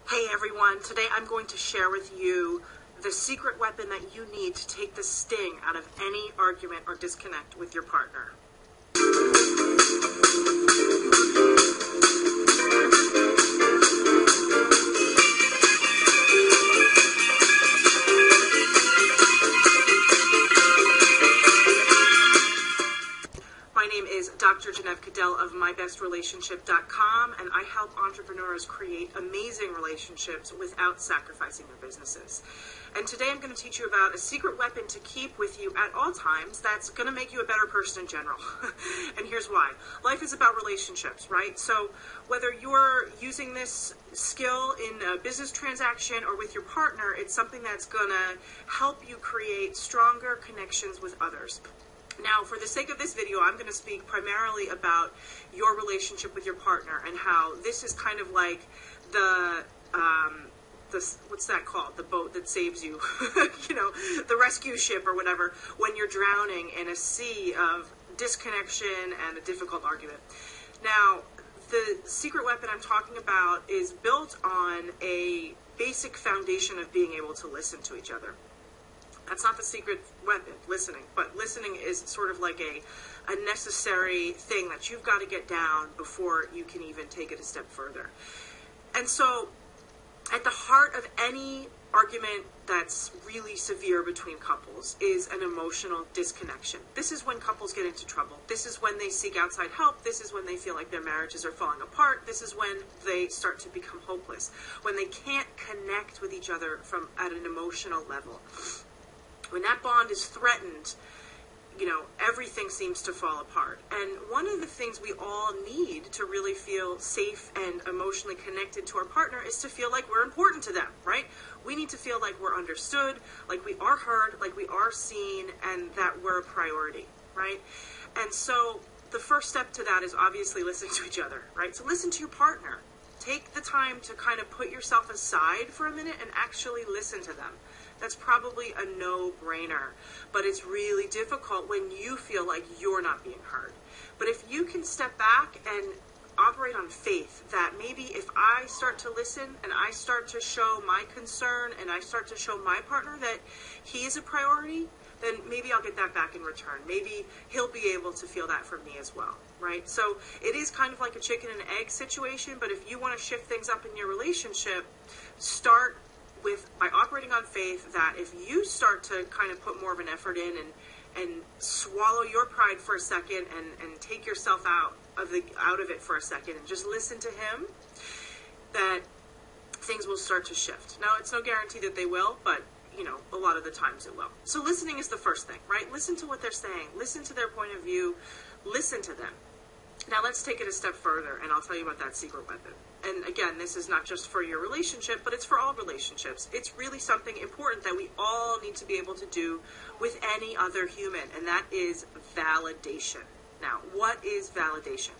Hey everyone, today I'm going to share with you the secret weapon that you need to take the sting out of any argument or disconnect with your partner. My name is Dr. Genevieve Cadell of MyBestRelationship.com, and I help entrepreneurs create amazing relationships without sacrificing their businesses. And today I'm going to teach you about a secret weapon to keep with you at all times that's going to make you a better person in general. And here's why. Life is about relationships, right? So whether you're using this skill in a business transaction or with your partner, it's something that's going to help you create stronger connections with others. Now, for the sake of this video, I'm going to speak primarily about your relationship with your partner and how this is kind of like the what's that called? The boat that saves you, the rescue ship or whatever, when you're drowning in a sea of disconnection and a difficult argument. Now, the secret weapon I'm talking about is built on a basic foundation of being able to listen to each other. That's not the secret weapon, listening, but listening is sort of like a necessary thing that you've got to get down before you can even take it a step further. And so, at the heart of any argument that's really severe between couples is an emotional disconnection. This is when couples get into trouble. This is when they seek outside help. This is when they feel like their marriages are falling apart. This is when they start to become hopeless, when they can't connect with each other at an emotional level. When that bond is threatened, everything seems to fall apart. And one of the things we all need to really feel safe and emotionally connected to our partner is to feel like we're important to them, right? We need to feel like we're understood, like we are heard, like we are seen, and that we're a priority, right? And so the first step to that is obviously listen to each other, right? So listen to your partner. Take the time to kind of put yourself aside for a minute and actually listen to them. That's probably a no-brainer, but it's really difficult when you feel like you're not being heard. But if you can step back and operate on faith that maybe if I start to listen and I start to show my concern and I start to show my partner that he is a priority, then maybe I'll get that back in return. By he'll be able to feel that from me as well, right? So it is kind of like a chicken and egg situation, but if you want to shift things up in your relationship, start by operating on faith that if you start to kind of put more of an effort in and swallow your pride for a second and take yourself out of it for a second and just listen to him, that things will start to shift. Now, it's no guarantee that they will, but a lot of the times it will. So listening is the first thing, right? Listen to what they're saying. Listen to their point of view. Listen to them. Now let's take it a step further, and I'll tell you about that secret weapon. And again, this is not just for your relationship, but it's for all relationships. It's really something important that we all need to be able to do with any other human, and that is validation. Now, what is validation?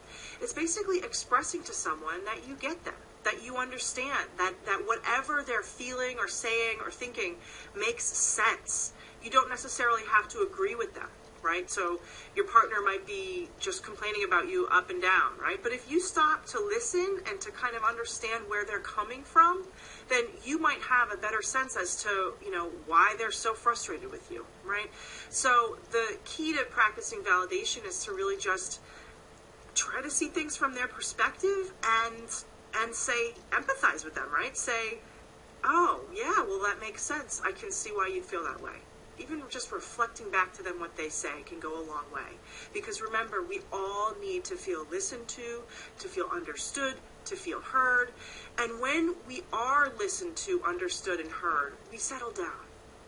It's basically expressing to someone that you get them, that you understand, that whatever they're feeling or saying or thinking makes sense. You don't necessarily have to agree with them, right? So your partner might be just complaining about you up and down, right? But if you stop to listen and to kind of understand where they're coming from, then you might have a better sense as to, why they're so frustrated with you, right? So the key to practicing validation is to really just try to see things from their perspective and say, empathize with them, right? Say, oh, yeah, well, that makes sense. I can see why you'd feel that way. Even just reflecting back to them what they say can go a long way. Because remember, we all need to feel listened to feel understood, to feel heard. And when we are listened to, understood, and heard, we settle down,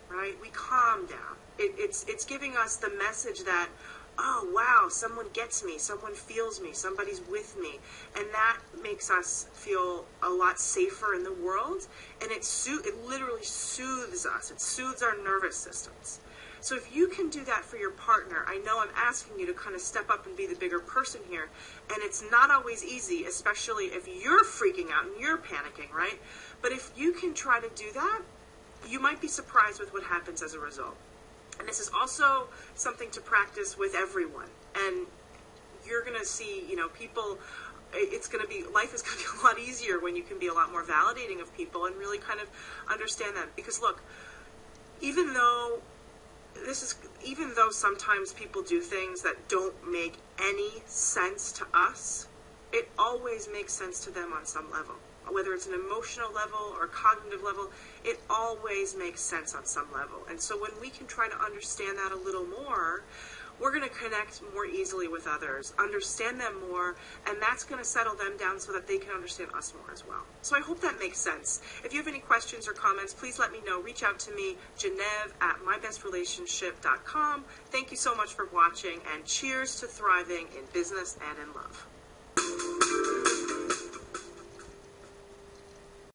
right? We calm down. It's giving us the message that, oh, wow, someone gets me, someone feels me, somebody's with me. And that makes us feel a lot safer in the world. And it literally soothes us. It soothes our nervous systems. So if you can do that for your partner, I know I'm asking you to kind of step up and be the bigger person here. And it's not always easy, especially if you're freaking out and you're panicking, right? But if you can try to do that, you might be surprised with what happens as a result. And this is also something to practice with everyone. And you're going to see, people life is going to be a lot easier when you can be a lot more validating of people and really kind of understand them. Because look, even though sometimes people do things that don't make any sense to us, it always makes sense to them on some level. Whether it's an emotional level or cognitive level, it always makes sense on some level. And so when we can try to understand that a little more, we're going to connect more easily with others, understand them more, and that's going to settle them down so that they can understand us more as well. So I hope that makes sense. If you have any questions or comments, please let me know. Reach out to me, Genevieve@mybestrelationship.com. Thank you so much for watching, and cheers to thriving in business and in love.